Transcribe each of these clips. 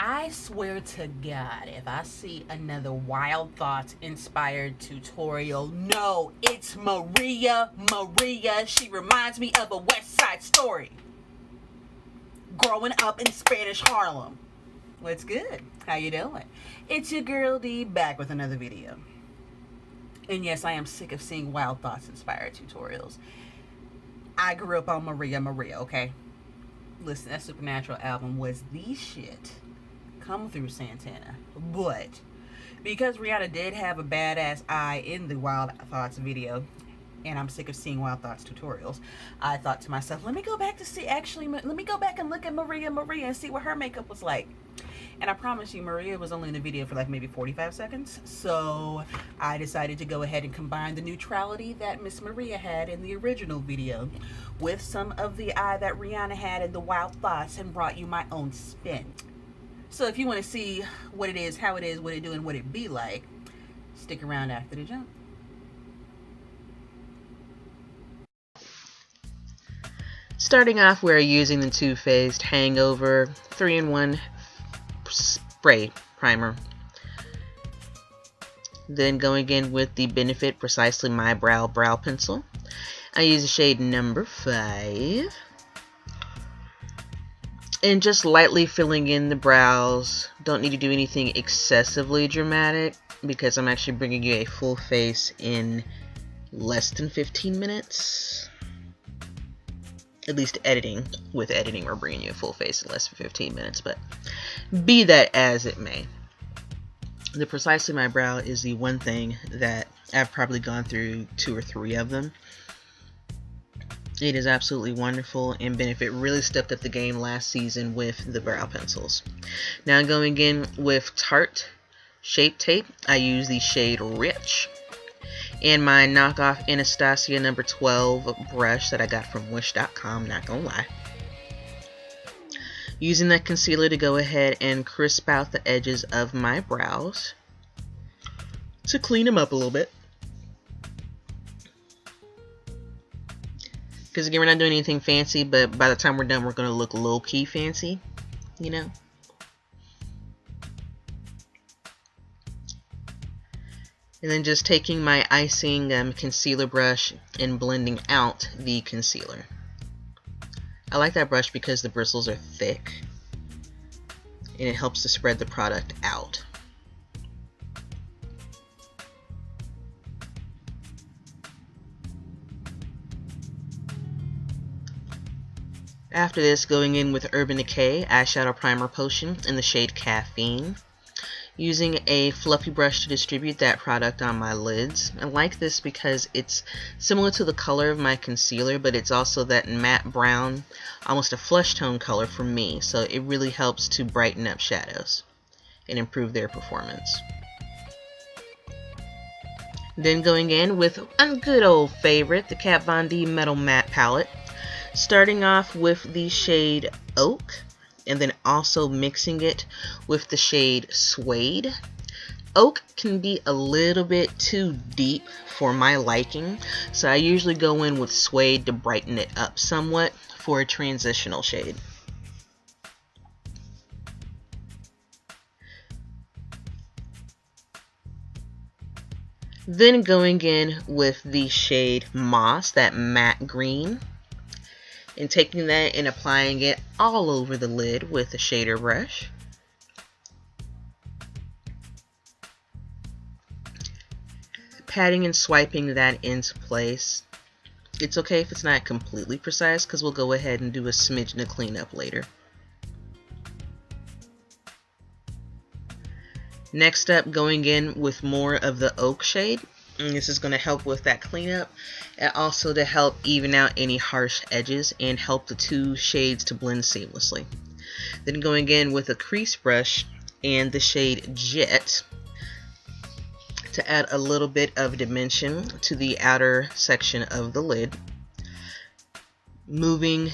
I swear to God, if I see another Wild Thoughts inspired tutorial, no, it's Maria. She reminds me of a West Side Story. Growing up in Spanish Harlem. What's good? How you doing? It's your girl D back with another video. And yes, I am sick of seeing Wild Thoughts inspired tutorials. I grew up on Maria, okay? Listen, that Supernatural album was the shit. Come through, Santana. But because Rihanna did have a badass eye in the Wild Thoughts video, and I'm sick of seeing Wild Thoughts tutorials, I thought to myself, let me go back and look at Maria and see what her makeup was like. And I promise you, Maria was only in the video for like maybe 45 seconds. So I decided to go ahead and combine the neutrality that Miss Maria had in the original video with some of the eye that Rihanna had in the Wild Thoughts and brought you my own spin. So if you want to see what it is, how it is, what it do, and what it be like, stick around after the jump. Starting off, we're using the Too Faced Hangover 3-in-1 spray primer. Then going in with the Benefit Precisely My Brow brow pencil. I use the shade number 5. And just lightly filling in the brows. Don't need to do anything excessively dramatic because I'm actually bringing you a full face in less than 15 minutes. At least editing. With editing, we're bringing you a full face in less than 15 minutes, but be that as it may. The Precisely My Brow is the one thing that I've probably gone through 2 or 3 of them. It is absolutely wonderful, and Benefit really stepped up the game last season with the brow pencils. Now going in with Tarte Shape Tape, I use the shade Rich. And my knockoff Anastasia number 12 brush that I got from Wish.com, not gonna lie. Using that concealer to go ahead and crisp out the edges of my brows to clean them up a little bit. Because again, we're not doing anything fancy, but by the time we're done, we're going to look low-key fancy, you know. And then just taking my icing concealer brush and blending out the concealer. I like that brush because the bristles are thick and it helps to spread the product out. After this, going in with Urban Decay Eyeshadow Primer Potion in the shade Caffeine. Using a fluffy brush to distribute that product on my lids. I like this because it's similar to the color of my concealer, but it's also that matte brown, almost a flesh tone color for me, so it really helps to brighten up shadows and improve their performance. Then going in with a good old favorite, the Kat Von D Metal Matte Palette. Starting off with the shade Oak, and then also mixing it with the shade Suede. Oak can be a little bit too deep for my liking, so I usually go in with Suede to brighten it up somewhat for a transitional shade. Then going in with the shade Moss, that matte green, and taking that and applying it all over the lid with a shader brush. Patting and swiping that into place. It's okay if it's not completely precise because we'll go ahead and do a smidgen of cleanup later. Next up, going in with more of the Oak shade. And this is going to help with that cleanup and also to help even out any harsh edges and help the two shades to blend seamlessly. Then going in with a crease brush and the shade Jet to add a little bit of dimension to the outer section of the lid, moving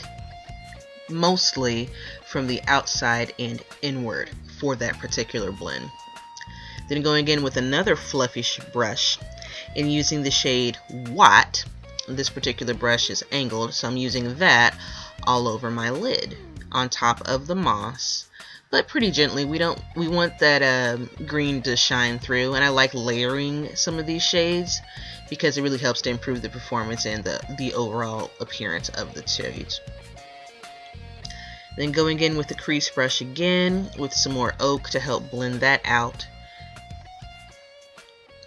mostly from the outside and inward for that particular blend. Then going in with another fluffy brush and using the shade Watt. This particular brush is angled, so I'm using that all over my lid on top of the moss, but pretty gently. We want that green to shine through, and I like layering some of these shades because it really helps to improve the performance and the overall appearance of the shades. Then going in with the crease brush again with some more oak to help blend that out.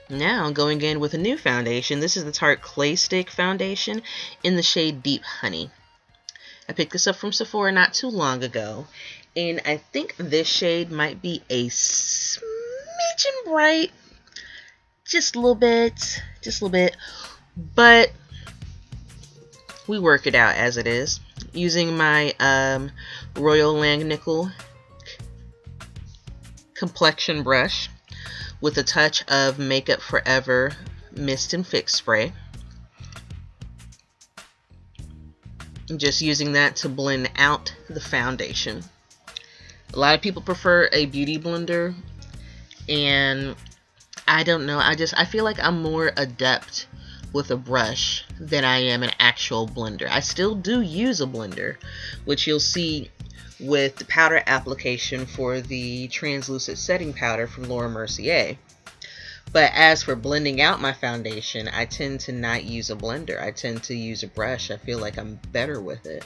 Now going in with a new foundation. This is the Tarte Clay Stick foundation in the shade Deep Honey. I picked this up from Sephora not too long ago, and I think this shade might be a smidgen bright, just a little bit, but we work it out as it is. Using my Royal Langnickel complexion brush with a touch of Makeup Forever Mist and Fix Spray. I'm just using that to blend out the foundation. A lot of people prefer a beauty blender, and I don't know, I feel like I'm more adept with a brush than I am an actual blender. I still do use a blender, which you'll see with the powder application for the translucent setting powder from Laura Mercier. But as for blending out my foundation, I tend to not use a blender. I tend to use a brush. I feel like I'm better with it.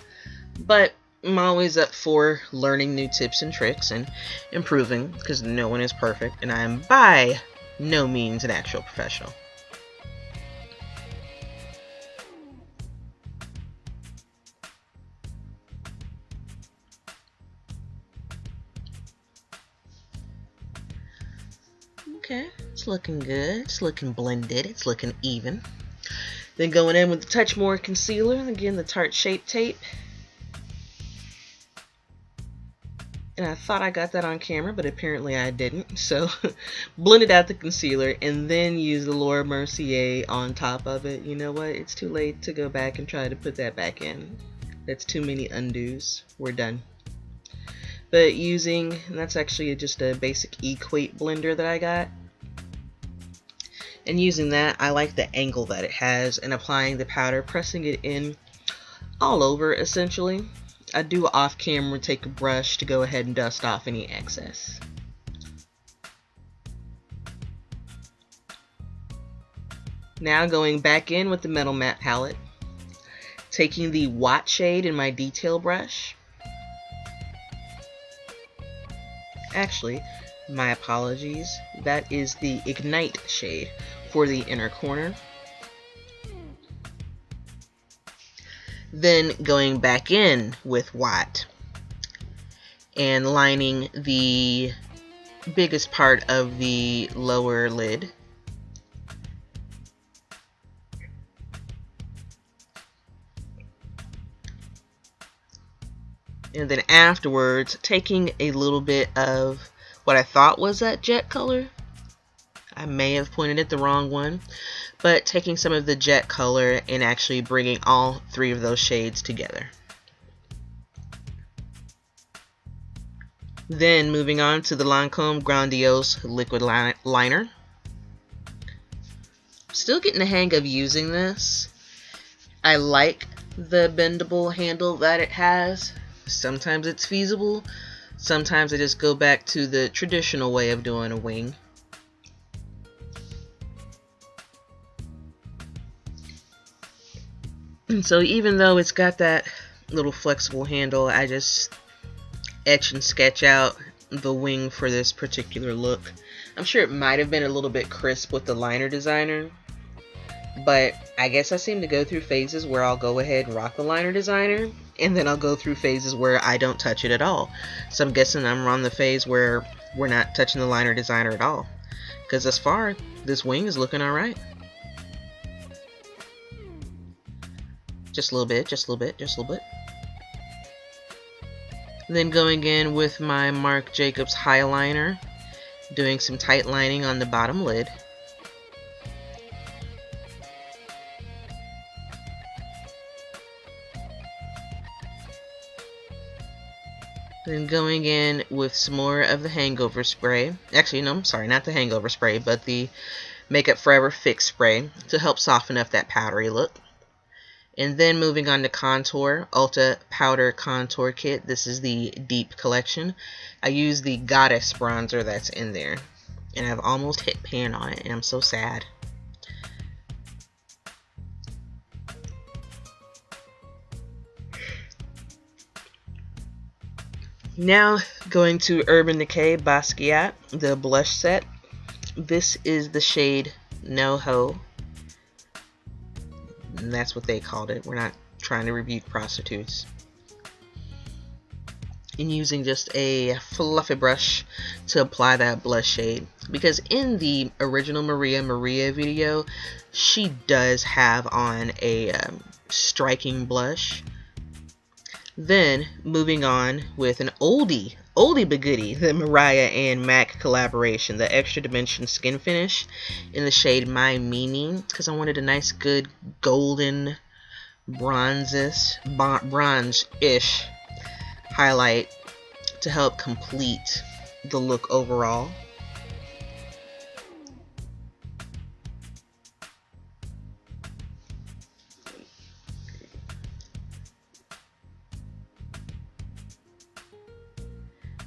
But I'm always up for learning new tips and tricks and improving, because no one is perfect, and I am by no means an actual professional. Okay, it's looking good. It's looking blended. It's looking even. Then going in with a touch more concealer. Again, the Tarte Shape Tape. And I thought I got that on camera, but apparently I didn't. So blended out the concealer and then use the Laura Mercier on top of it. You know what? It's too late to go back and try to put that back in. That's too many undos. We're done. But using, and that's actually just a basic Equate blender that I got. And using that, I like the angle that it has, and applying the powder, pressing it in all over essentially. I do off camera take a brush to go ahead and dust off any excess. Now going back in with the Metal Matte palette, taking the Watt shade in my detail brush. Actually, my apologies, that is the Ignite shade for the inner corner. Then going back in with Watt and lining the biggest part of the lower lid. And then afterwards, taking a little bit of what I thought was that jet color. I may have pointed at the wrong one, but taking some of the jet color and actually bringing all three of those shades together. Then moving on to the Lancome Grandiose Liquid Liner. Still getting the hang of using this. I like the bendable handle that it has. Sometimes it's feasible. Sometimes I just go back to the traditional way of doing a wing. And so even though it's got that little flexible handle, I just etch and sketch out the wing for this particular look. I'm sure it might have been a little bit crisp with the liner designer, but I guess I seem to go through phases where I'll go ahead and rock the liner designer, and then I'll go through phases where I don't touch it at all. So I'm guessing I'm on the phase where we're not touching the liner designer at all, because thus far this wing is looking alright. Just a little bit, just a little bit, just a little bit. Then going in with my Marc Jacobs highliner, doing some tight lining on the bottom lid. Then going in with some more of the hangover spray. Actually, no, I'm sorry, not the hangover spray, but the Makeup Forever Fix Spray to help soften up that powdery look. And then moving on to contour, Ulta Powder Contour Kit. This is the Deep Collection. I use the Goddess bronzer that's in there. And I've almost hit pan on it, and I'm so sad. Now going to Urban Decay Basquiat, the blush set. This is the shade No Ho. And that's what they called it. We're not trying to rebuke prostitutes. And using just a fluffy brush to apply that blush shade. Because in the original Maria video, she does have on a striking blush. Then moving on with an oldie but goodie, the Mariah and MAC collaboration, the Extra Dimension Skin Finish in the shade My Meaning, because I wanted a nice good golden bronze-ish highlight to help complete the look overall.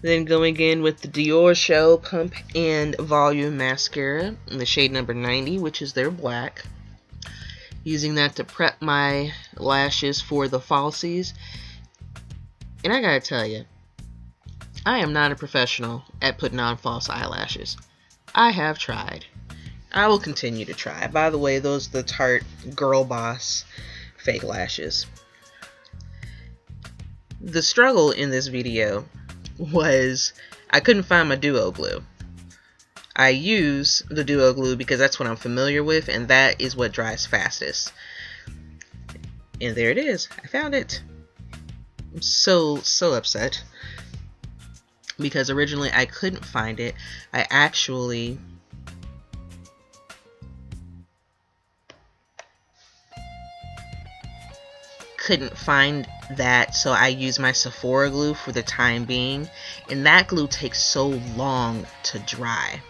Then going in with the Dior Show Pump and Volume Mascara in the shade number 90, which is their black. Using that to prep my lashes for the falsies. And I gotta tell you, I am not a professional at putting on false eyelashes. I have tried. I will continue to try. By the way, those are the Tarte Girl Boss fake lashes. The struggle in this video was I couldn't find my duo glue. I use the duo glue because that's what I'm familiar with, and that is what dries fastest. And there it is. I found it. I'm so upset because originally I couldn't find it. I actually couldn't find that, so I use my Sephora glue for the time being, and that glue takes so long to dry.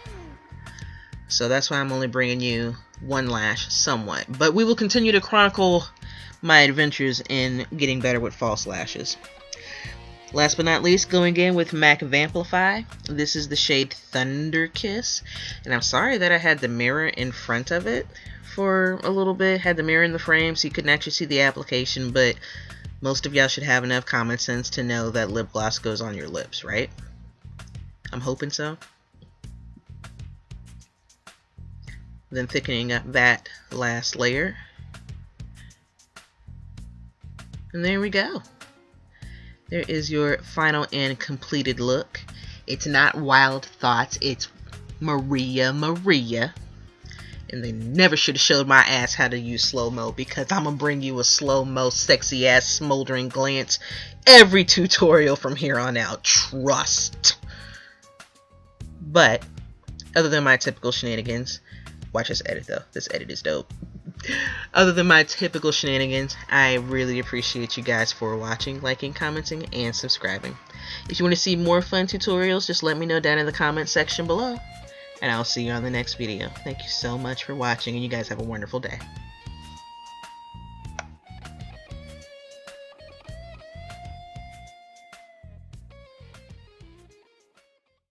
So that's why I'm only bringing you one lash somewhat, but we will continue to chronicle my adventures in getting better with false lashes. Last but not least, going in with MAC Vampify. This is the shade Thunder Kiss, and I'm sorry that I had the mirror in front of it for a little bit. Had the mirror in the frame so you couldn't actually see the application, but most of y'all should have enough common sense to know that lip gloss goes on your lips, right? I'm hoping so. Then thickening up that last layer. And there we go. There is your final and completed look. It's not Wild Thoughts, it's Maria. And they never should have showed my ass how to use slow-mo, because I'm gonna bring you a slow-mo, sexy-ass, smoldering glance every tutorial from here on out. Trust. But, other than my typical shenanigans, watch this edit though. This edit is dope. Other than my typical shenanigans, I really appreciate you guys for watching, liking, commenting, and subscribing. If you want to see more fun tutorials, just let me know down in the comment section below. And I'll see you on the next video. Thank you so much for watching, and you guys have a wonderful day.